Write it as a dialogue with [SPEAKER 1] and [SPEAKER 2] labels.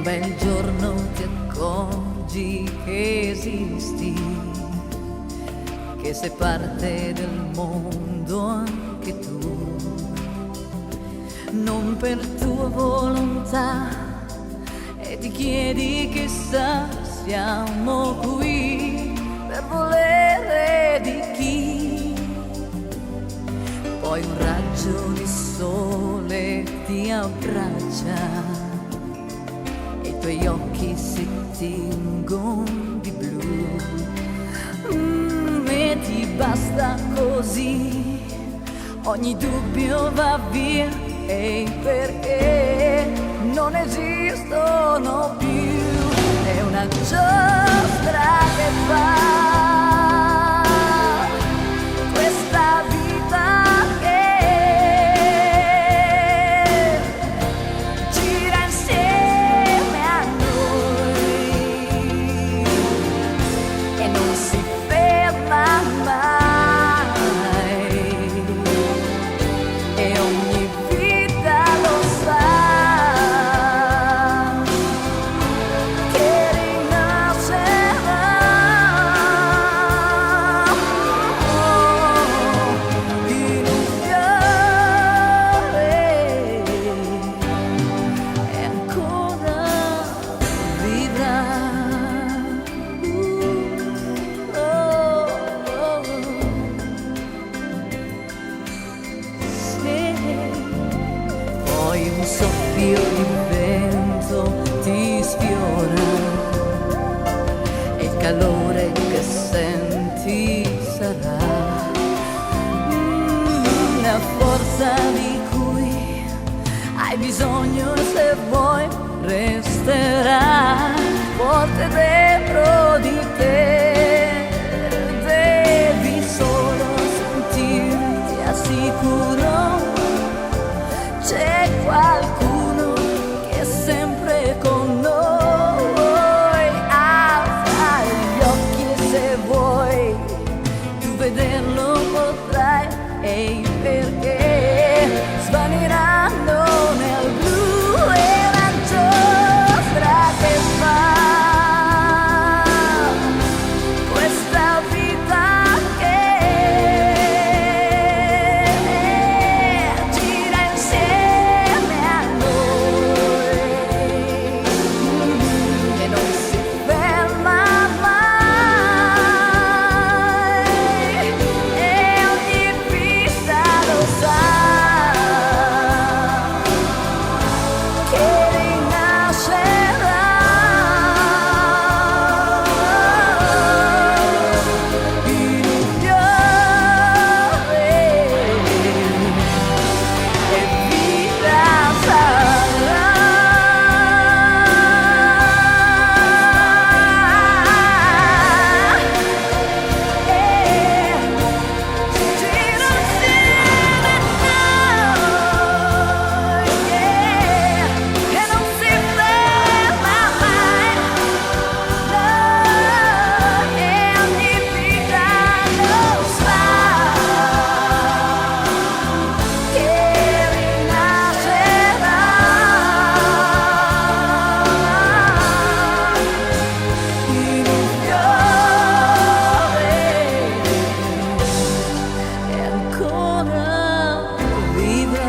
[SPEAKER 1] bel giorno ti accorgi che esisti, che sei parte del mondo anche tu, non per tua volontà, e ti chiedi chissà siamo qui per volere di chi. Poi un raggio di sole ti abbraccia e i tuoi occhi si tingono di blu, e ti basta così, ogni dubbio va via, e perché non esistono più, è una giostra che fa questa vita che gira insieme a noi e non si ferma mai, e ogni vita lo sa che rinascerà, in un fiore e ancora vivrà. Poi un soffio di vento ti sfiora e il calore che senti sarà la forza di cui hai bisogno, se vuoi resterà forte dentro di te. Devi solo sentirti al sicuro, c'è qualcuno che è sempre con noi. Alza gli occhi e se vuoi tu vederlo potrai, e perché svaniranno nel blu, e la giostra che fa questa vita che gira insieme a noi e non si ferma mai, e ogni vita lo sa che rinascerà, in un fiore e vita sarà. Gira insieme a noi, e non si ferma mai, no, e ogni vita lo sa che rinascerà, in un fiore e ancora vivrà.